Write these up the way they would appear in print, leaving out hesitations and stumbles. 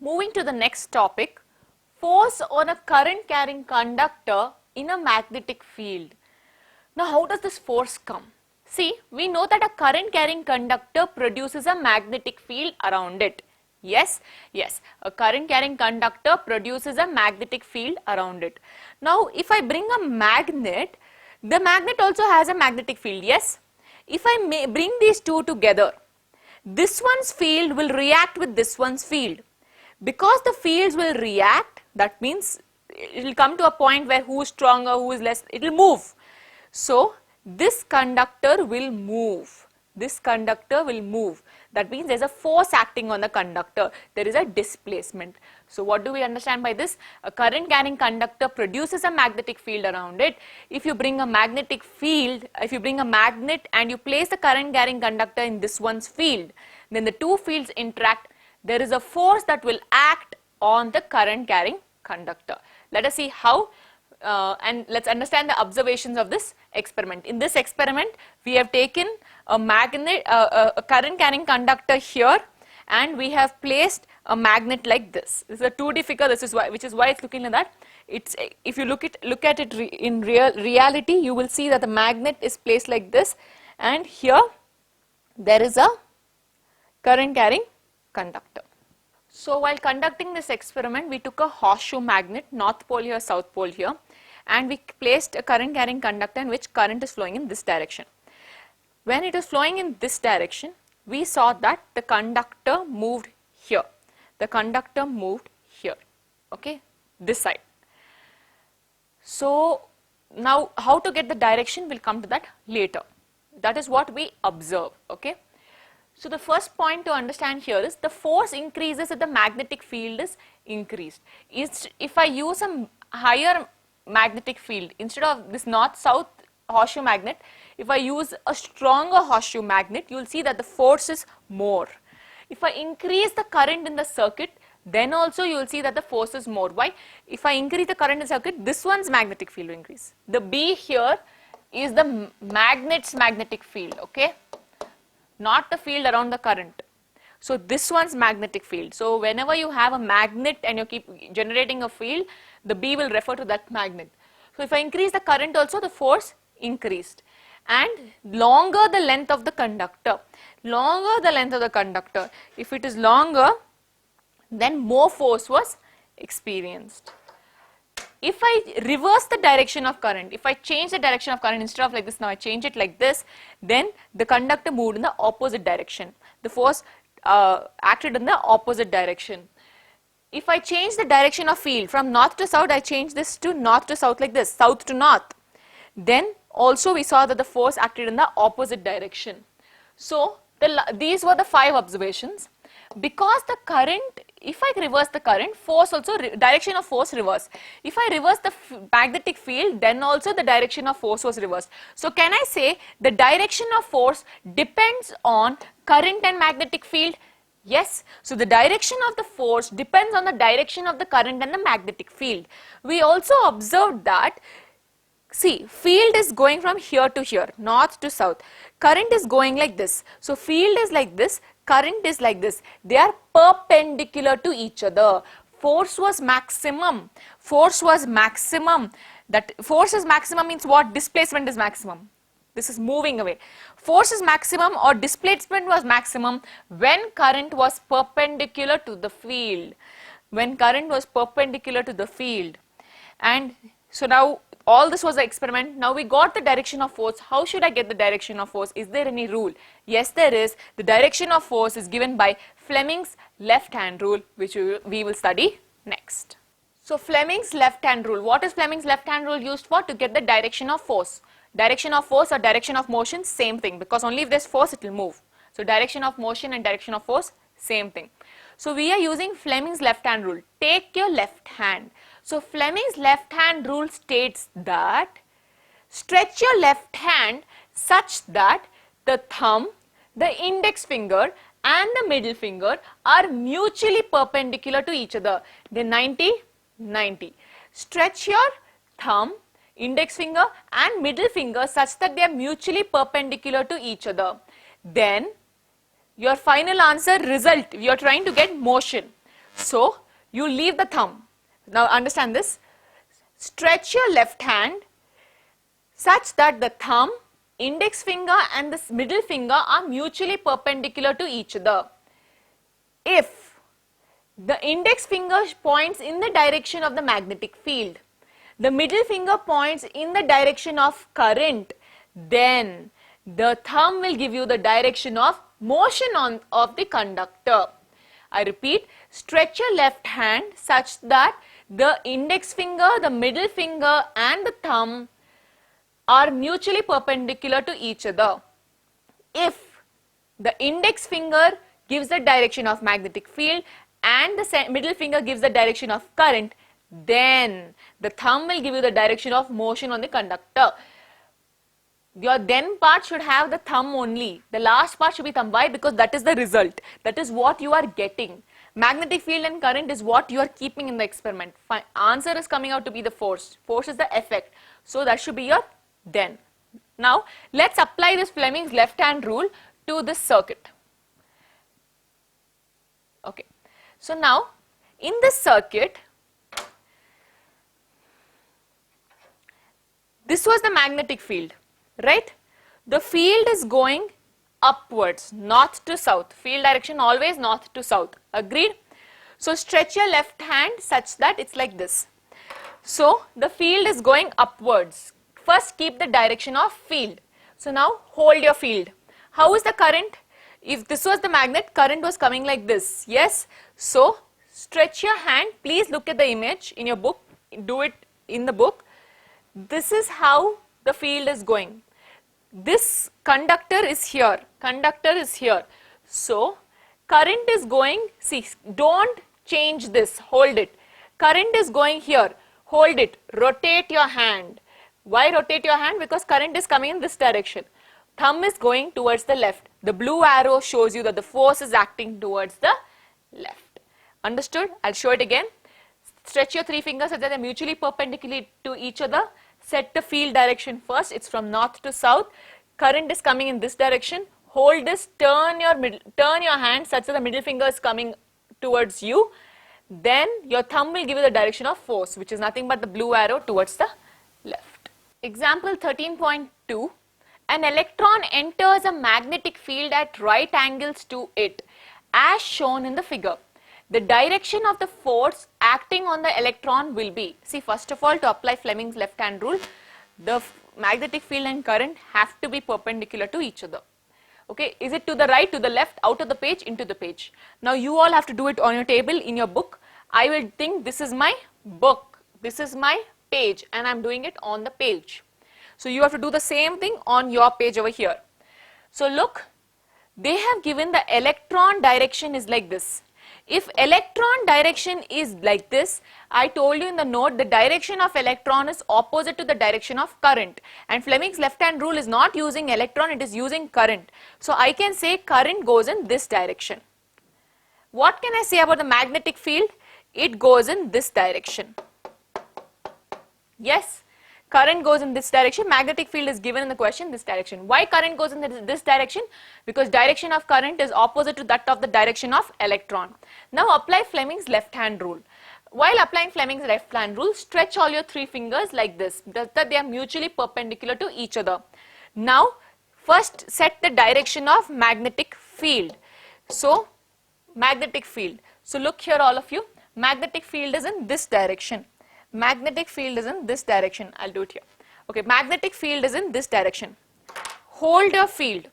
Moving to the next topic, force on a current carrying conductor in a magnetic field. Now how does this force come? See, we know that a current carrying conductor produces a magnetic field around it. Yes, a current carrying conductor produces a magnetic field around it. Now if I bring a magnet, the magnet also has a magnetic field, yes. If I bring these two together, this one's field will react with this one's field. Because the fields will react, that means it will come to a point where who is stronger, who is less, it will move. So this conductor will move. This conductor will move. That means there is a force acting on the conductor. There is a displacement. So what do we understand by this? A current carrying conductor produces a magnetic field around it. If you bring a magnetic field, if you bring a magnet and you place the current carrying conductor in this one's field, then the two fields interact. There is a force that will act on the current carrying conductor. Let us see how and let's understand the observations of this experiment. In this experiment, we have taken a magnet, a current carrying conductor here, and we have placed a magnet like this. This is a 2D figure. This is why, which is why it's looking like that. It's if you look at it in reality, you will see that the magnet is placed like this, and here there is a current carrying conductor. So while conducting this experiment, we took a horseshoe magnet, north pole here, south pole here, and we placed a current carrying conductor in which current is flowing in this direction. When it is flowing in this direction, we saw that the conductor moved here. The conductor moved here, okay, this side. So now how to get the direction, we'll come to that later. That is what we observe, okay. So the first point to understand here is the force increases if the magnetic field is increased. If I use a higher magnetic field instead of this north-south horseshoe magnet, if I use a stronger horseshoe magnet, you will see that the force is more. If I increase the current in the circuit, then also you will see that the force is more. Why? If I increase the current in the circuit, this one's magnetic field will increase. The B here is the magnet's magnetic field, okay, not the field around the current. So this one's magnetic field. So whenever you have a magnet and you keep generating a field, the B will refer to that magnet. So if I increase the current also, the force increased. And longer the length of the conductor, if it is longer, then more force was experienced. If I reverse the direction of current, if I change the direction of current, instead of like this, now I change it like this, then the conductor moved in the opposite direction. The force acted in the opposite direction. If I change the direction of field from north to south, I change this to north to south like this, south to north, then also we saw that the force acted in the opposite direction. So these were the 5 observations. Because the current, if I reverse the current, force also, direction of force reverse. If I reverse the magnetic field, then also the direction of force was reversed. So can I say the direction of force depends on current and magnetic field? Yes. So the direction of the force depends on the direction of the current and the magnetic field. We also observed that, see, field is going from here to here, north to south. Current is going like this. So field is like this, current is like this. They are perpendicular to each other. Force was maximum. Force was maximum. That force is maximum means what? Displacement is maximum. This is moving away. Force is maximum or displacement was maximum when current was perpendicular to the field. When current was perpendicular to the field. And so now all this was the experiment. Now we got the direction of force. How should I get the direction of force? Is there any rule? Yes, there is. The direction of force is given by Fleming's left hand rule, which we will study next. So Fleming's left hand rule. What is Fleming's left hand rule used for? To get the direction of force. Direction of force or direction of motion, same thing, because only if there is force it will move. So direction of motion and direction of force, same thing. So we are using Fleming's left hand rule. Take your left hand. So Fleming's left hand rule states that stretch your left hand such that the thumb, the index finger and the middle finger are mutually perpendicular to each other. They 90-90. Stretch your thumb, index finger and middle finger such that they are mutually perpendicular to each other. Then your final answer result, you are trying to get motion. So you leave the thumb. Now understand this. Stretch your left hand such that the thumb, index finger and the middle finger are mutually perpendicular to each other. If the index finger points in the direction of the magnetic field, the middle finger points in the direction of current, then the thumb will give you the direction of motion of the conductor. I repeat, stretch your left hand such that the index finger, the middle finger and the thumb are mutually perpendicular to each other. If the index finger gives the direction of magnetic field and the middle finger gives the direction of current, then the thumb will give you the direction of motion on the conductor. Your then part should have the thumb only. The last part should be thumb. Why? Because that is the result. That is what you are getting. Magnetic field and current is what you are keeping in the experiment. Answer is coming out to be the force. Force is the effect. So that should be your then. Now let's apply this Fleming's left hand rule to this circuit. Okay. So now in this circuit, this was the magnetic field, right? The field is going upwards, north to south. Field direction always north to south. Agreed? So stretch your left hand such that it's like this. So the field is going upwards. First keep the direction of field. So now hold your field. How is the current? If this was the magnet, current was coming like this. Yes? So stretch your hand. Please look at the image in your book. Do it in the book. This is how the field is going. This conductor is here. Conductor is here. So current is going, see, don't change this, hold it. Current is going here, hold it, rotate your hand. Why rotate your hand? Because current is coming in this direction. Thumb is going towards the left. The blue arrow shows you that the force is acting towards the left. Understood? I'll show it again. Stretch your three fingers so that they're mutually perpendicular to each other. Set the field direction first. It's from north to south. Current is coming in this direction. Hold this, turn your hand such that the middle finger is coming towards you. Then your thumb will give you the direction of force, which is nothing but the blue arrow towards the left. Example 13.2. An electron enters a magnetic field at right angles to it, as shown in the figure. The direction of the force acting on the electron will be, see, first of all, to apply Fleming's left hand rule, the magnetic field and current have to be perpendicular to each other. Okay, is it to the right, to the left, out of the page, into the page? Now you all have to do it on your table in your book. I will think this is my book, this is my page, and I am doing it on the page. So you have to do the same thing on your page over here. So look, they have given the electron direction is like this. If electron direction is like this, I told you in the note the direction of electron is opposite to the direction of current, and Fleming's left hand rule is not using electron, it is using current. So I can say current goes in this direction. What can I say about the magnetic field? It goes in this direction. Yes, current goes in this direction. Magnetic field is given in the question, this direction. Why current goes in this direction? Because direction of current is opposite to that of the direction of electron. Now apply Fleming's left hand rule. While applying Fleming's left hand rule, stretch all your three fingers like this, that they are mutually perpendicular to each other. Now first set the direction of magnetic field. So magnetic field. So look here all of you, magnetic field is in this direction. Magnetic field is in this direction. I'll do it here. Okay, magnetic field is in this direction. Hold your field.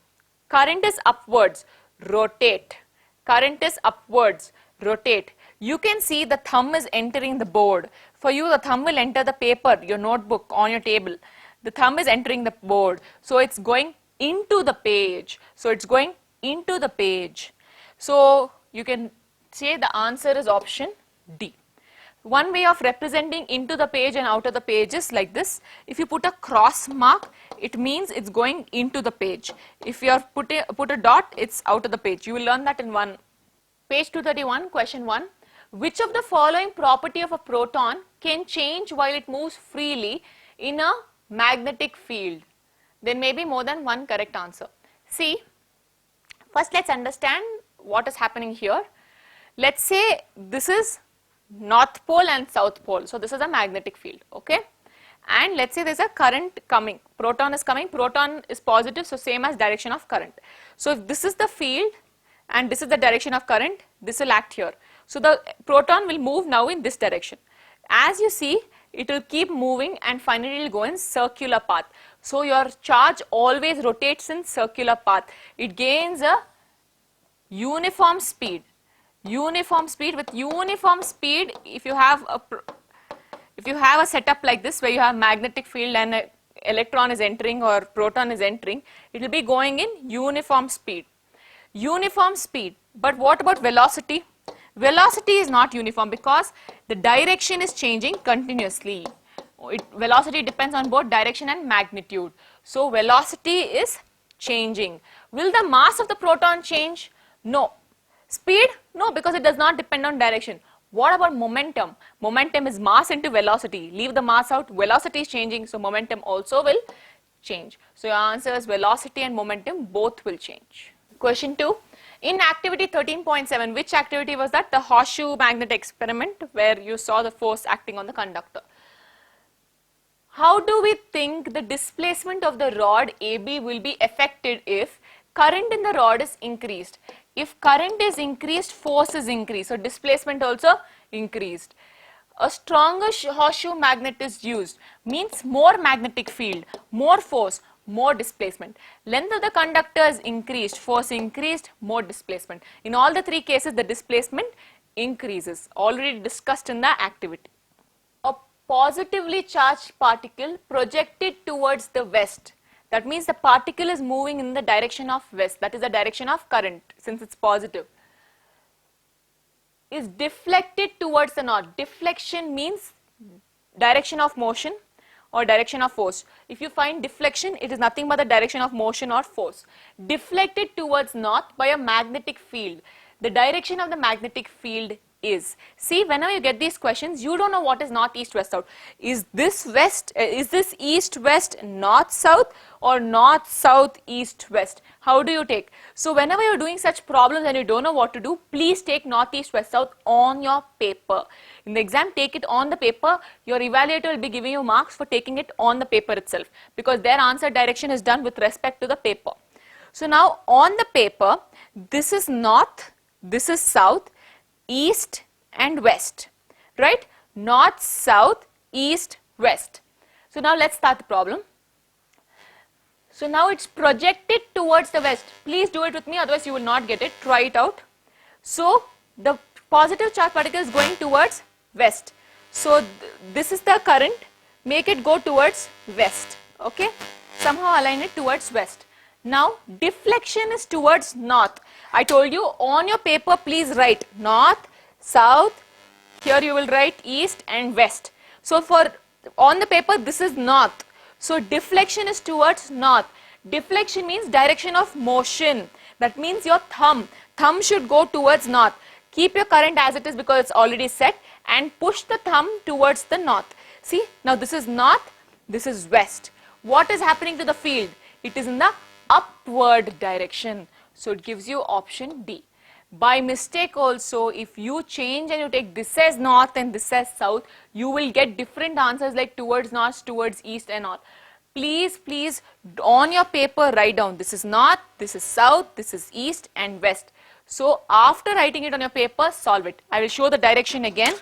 Current is upwards. Rotate. Current is upwards. Rotate. You can see the thumb is entering the board. For you, the thumb will enter the paper, your notebook on your table. The thumb is entering the board. So it's going into the page. So it's going into the page. So you can say the answer is option D. One way of representing into the page and out of the page is like this. If you put a cross mark, it means it's going into the page. If you are put a dot, it's out of the page. You will learn that in page 231, question 1. Which of the following property of a proton can change while it moves freely in a magnetic field? There may be more than one correct answer. See, first let's understand what is happening here. Let's say this is north pole and south pole. So this is a magnetic field, okay? And let's say there's a current coming, proton is coming, proton is positive, so same as direction of current. So if this is the field and this is the direction of current, this will act here. So the proton will move now in this direction. As you see, it will keep moving and finally it will go in circular path. So your charge always rotates in circular path. It gains a uniform speed. Uniform speed. With uniform speed, if you have a setup like this where you have magnetic field and an electron is entering or proton is entering, it will be going in uniform speed. Uniform speed. But what about velocity? Velocity is not uniform because the direction is changing continuously. Velocity depends on both direction and magnitude. So velocity is changing. Will the mass of the proton change? No. Speed? No, because it does not depend on direction. What about momentum? Momentum is mass into velocity. Leave the mass out, velocity is changing, so momentum also will change. So your answer is velocity and momentum both will change. Question 2. In activity 13.7, which activity was that? The horseshoe magnet experiment where you saw the force acting on the conductor. How do we think the displacement of the rod AB will be affected if current in the rod is increased? If current is increased, force is increased. So displacement also increased. A stronger horseshoe magnet is used, means more magnetic field, more force, more displacement. Length of the conductor is increased, force increased, more displacement. In all the three cases, the displacement increases, already discussed in the activity. A positively charged particle projected towards the west. That means the particle is moving in the direction of west, that is the direction of current since it's positive. Is deflected towards the north. Deflection means direction of motion or direction of force. If you find deflection, it is nothing but the direction of motion or force. Deflected towards north by a magnetic field. The direction of the magnetic field is. See, whenever you get these questions, you don't know what is north, east, west, south. Is this west, is this east, west, north, south or north, south, east, west? How do you take? So whenever you're doing such problems and you don't know what to do, please take north, east, west, south on your paper. In the exam, take it on the paper. Your evaluator will be giving you marks for taking it on the paper itself because their answer direction is done with respect to the paper. So now on the paper, this is north, this is south, east and west, right? North, south, east, west. So now let's start the problem. So now it's projected towards the west. Please do it with me, otherwise you will not get it. Try it out. So the positive charge particle is going towards west. So this is the current. Make it go towards west. Okay. Somehow align it towards west. Now deflection is towards north. I told you on your paper please write north, south, here you will write east and west. So for on the paper this is north. So deflection is towards north. Deflection means direction of motion. That means your thumb should go towards north. Keep your current as it is because it's already set and push the thumb towards the north. See, now this is north, this is west. What is happening to the field? It is in the upward direction. So it gives you option D. By mistake also, if you change and you take this as north and this as south, you will get different answers like towards north, towards east and all. Please, please, on your paper write down this is north, this is south, this is east and west. So after writing it on your paper, solve it. I will show the direction again.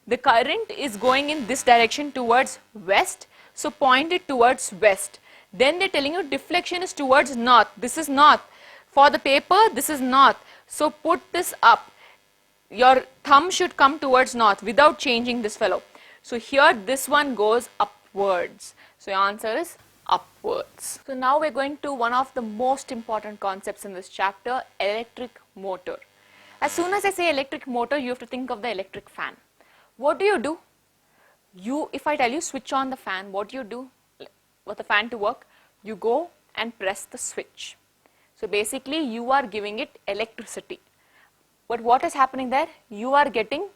The current is going in this direction towards west. So point it towards west. Then they're telling you deflection is towards north. This is north. For the paper, this is north. So put this up. Your thumb should come towards north without changing this fellow. So here this one goes upwards. So your answer is upwards. So now we're going to one of the most important concepts in this chapter, electric motor. As soon as I say electric motor, you have to think of the electric fan. What do? If I tell you switch on the fan, what do? For the fan to work, you go and press the switch. So basically you are giving it electricity. But what is happening there? You are getting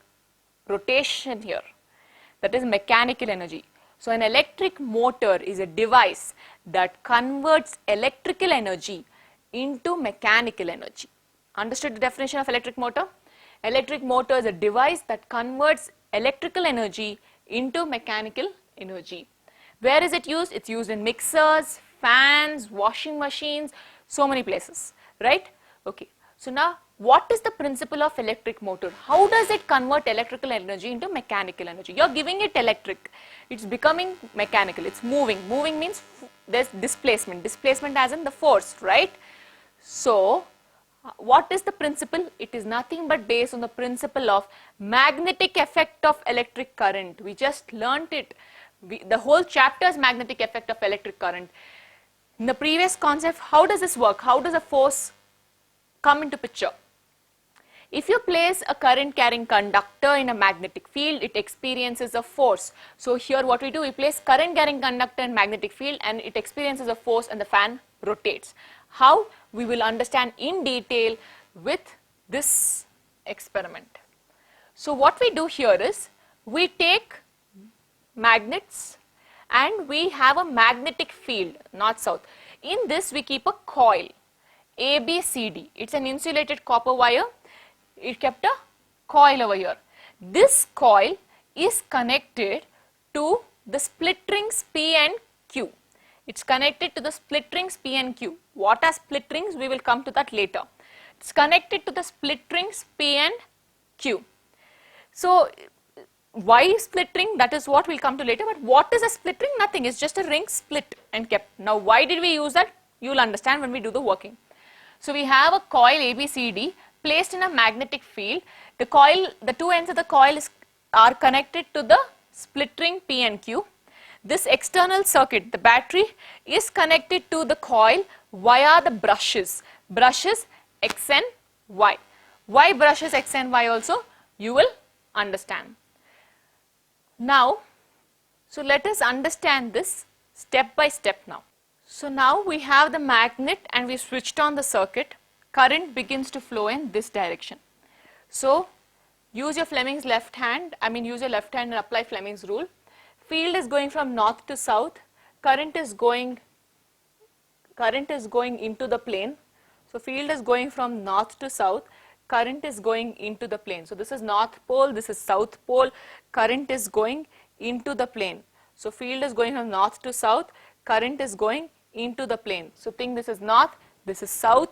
rotation here. That is mechanical energy. So an electric motor is a device that converts electrical energy into mechanical energy. Understood the definition of electric motor? Electric motor is a device that converts electrical energy into mechanical energy. Where is it used? It's used in mixers, fans, washing machines, so many places, right? Okay. So now, what is the principle of electric motor? How does it convert electrical energy into mechanical energy? You're giving it electric. It's becoming mechanical. It's moving. Moving means there's displacement. Displacement as in the force, right? So, what is the principle? It is nothing but based on the principle of magnetic effect of electric current. We just learnt it. The whole chapter is magnetic effect of electric current. In the previous concept, how does this work? How does a force come into picture? If you place a current carrying conductor in a magnetic field, it experiences a force. So here what we do, we place current carrying conductor in magnetic field and it experiences a force and the fan rotates. How? We will understand in detail with this experiment. So what we do here is, we take magnets and we have a magnetic field, north-south. In this we keep a coil, ABCD. It's an insulated copper wire. It kept a coil over here. This coil is connected to the split rings P and Q. It's connected to the split rings P and Q. What are split rings? We will come to that later. It's connected to the split rings P and Q. So, why split ring? That is what we'll come to later. But what is a split ring? Nothing. It's just a ring split and kept. Now, why did we use that? You will understand when we do the working. So, we have a coil ABCD placed in a magnetic field. The coil, the two ends of the coil are connected to the split ring P and Q. This external circuit, the battery, is connected to the coil via the brushes X and Y. Why brushes X and Y also? You will understand. Now, so let us understand this step by step now. So now we have the magnet and we switched on the circuit. Current begins to flow in this direction. So, use your Fleming's left hand, use your left hand and apply Fleming's rule. Field is going from north to south, current is going into the plane. So, field is going from north to south, current is going into the plane. So, this is north pole, this is south pole, current is going into the plane. So, field is going from north to south, current is going into the plane. So, think this is north, this is south,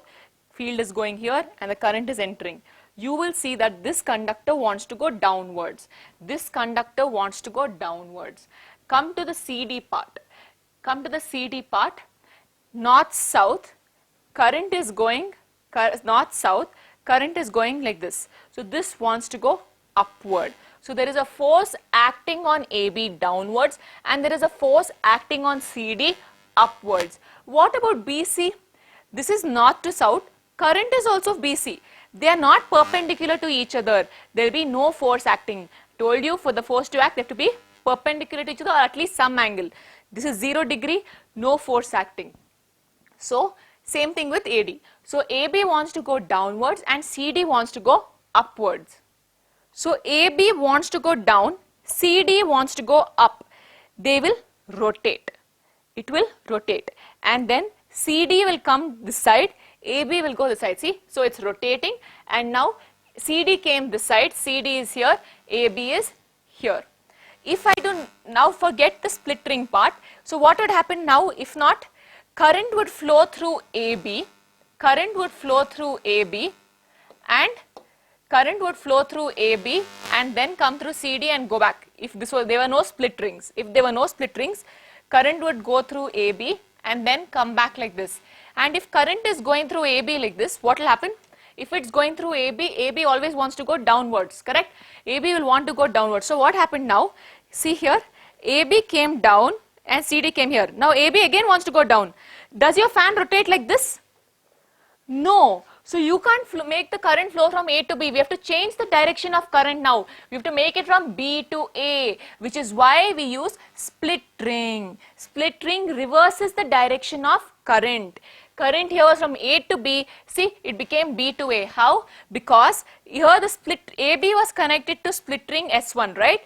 field is going here and the current is entering. You will see that this conductor wants to go downwards. This conductor wants to go downwards. Come to the CD part. Come to the CD part. North-south, current is going north-south, current is going like this. So, this wants to go upward. So, there is a force acting on AB downwards and there is a force acting on CD upwards. What about BC? This is north to south. Current is also BC. They are not perpendicular to each other. There will be no force acting. Told you for the force to act, they have to be perpendicular to each other or at least some angle. This is 0 degree, no force acting. So, same thing with AD. So, AB wants to go downwards and CD wants to go upwards. So, AB wants to go down, CD wants to go up. They will rotate. It will rotate and then CD will come this side, AB will go this side. See, so it's rotating and now CD came this side, CD is here, AB is here. If I do now forget the split ring part, so what would happen now? If not, current would flow through AB, current would flow through AB and current would flow through AB and then come through CD and go back. If there were no split rings, current would go through AB and then come back like this. And if current is going through AB like this, what will happen? If it's going through AB, AB always wants to go downwards, correct? AB will want to go downwards. So what happened now? See here, AB came down and CD came here. Now AB again wants to go down. Does your fan rotate like this? No. So you can't make the current flow from A to B. We have to change the direction of current now. We have to make it from B to A, which is why we use split ring. Split ring reverses the direction of current. Current here was from A to B. See, it became B to A. How? Because here the split AB was connected to split ring S1, right?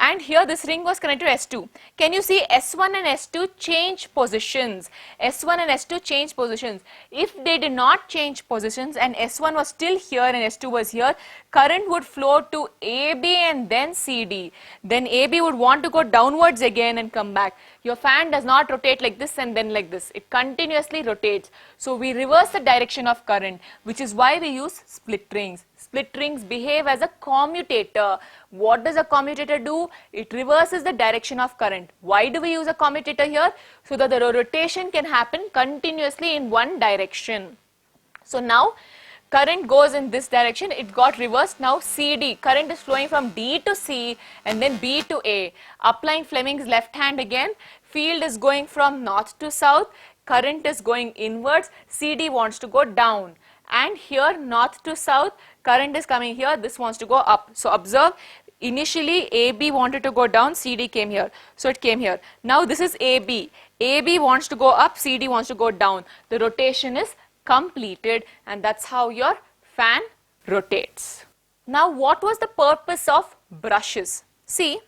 And here this ring was connected to S2. Can you see S1 and S2 change positions? S1 and S2 change positions. If they did not change positions and S1 was still here and S2 was here, current would flow to AB and then CD. Then AB would want to go downwards again and come back. Your fan does not rotate like this and then like this. It continuously rotates. So we reverse the direction of current, which is why we use split rings. Split rings behave as a commutator. What does a commutator do? It reverses the direction of current. Why do we use a commutator here? So that the rotation can happen continuously in one direction. So now current goes in this direction, it got reversed. Now CD, current is flowing from D to C and then B to A. Applying Fleming's left hand again, field is going from north to south, current is going inwards, CD wants to go down. And here north to south, current is coming here, this wants to go up. So observe, initially AB wanted to go down, CD came here. So it came here. Now this is AB. AB wants to go up, CD wants to go down. The rotation is completed and that's how your fan rotates. Now what was the purpose of brushes? See,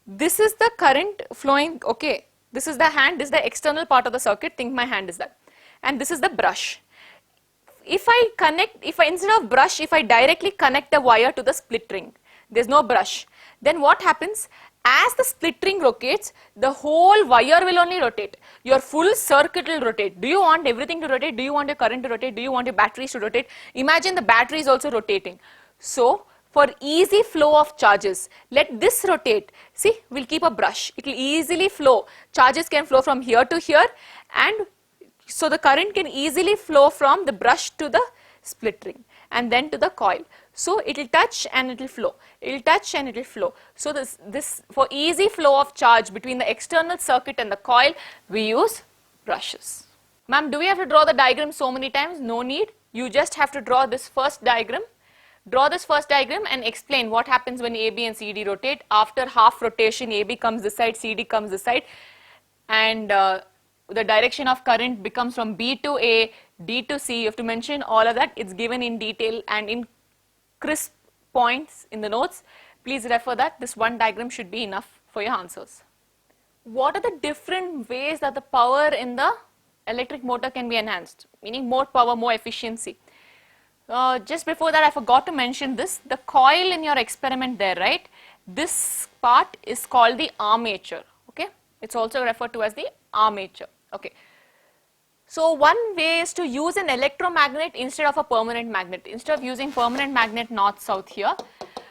this is the current flowing, okay, this is the hand, this is the external part of the circuit, think my hand is that. And this is the brush. If I instead of brush, if I directly connect the wire to the split ring, there's no brush, then what happens? As the split ring rotates, the whole wire will only rotate. Your full circuit will rotate. Do you want everything to rotate? Do you want your current to rotate? Do you want your batteries to rotate? Imagine the battery is also rotating. So, for easy flow of charges, let this rotate. See, we'll keep a brush. It will easily flow. Charges can flow from here to here, and so the current can easily flow from the brush to the split ring and then to the coil. So it will touch and it will flow. It will touch and it will flow. So this for easy flow of charge between the external circuit and the coil, we use brushes. Ma'am, do we have to draw the diagram so many times? No need. You just have to draw this first diagram. Draw this first diagram and explain what happens when AB and CD rotate. After half rotation, AB comes this side, CD comes this side, and the direction of current becomes from B to A, D to C. You have to mention all of that. It's given in detail and in crisp points in the notes. Please refer that. This one diagram should be enough for your answers. What are the different ways that the power in the electric motor can be enhanced? Meaning more power, more efficiency. Just before that, I forgot to mention this. The coil in your experiment there, right? This part is called the armature. Okay? It's also referred to as the armature. Okay. So one way is to use an electromagnet instead of a permanent magnet. Instead of using permanent magnet north-south here,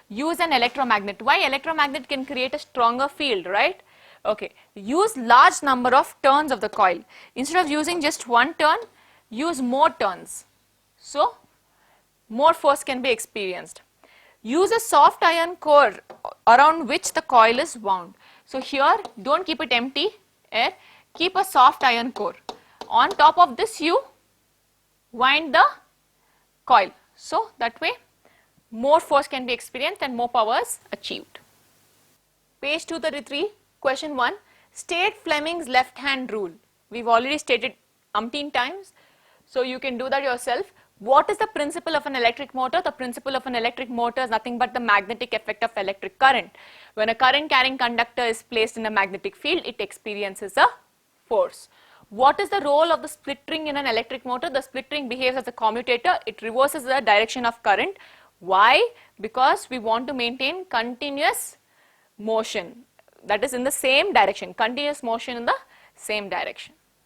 use an electromagnet. Why? Electromagnet can create a stronger field, right? Okay. Use large number of turns of the coil. Instead of using just one turn, use more turns. So more force can be experienced. Use a soft iron core around which the coil is wound. So here, don't keep it empty air, keep a soft iron core. On top of this, you wind the coil. So that way, more force can be experienced and more power is achieved. Page 233, question 1. State Fleming's left hand rule. We've already stated umpteen times, so you can do that yourself. What is the principle of an electric motor? The principle of an electric motor is nothing but the magnetic effect of electric current. When a current carrying conductor is placed in a magnetic field, it experiences a force. What is the role of the split ring in an electric motor? The split ring behaves as a commutator. It reverses the direction of current. Why? Because we want to maintain continuous motion. That is in the same direction. Continuous motion in the same direction.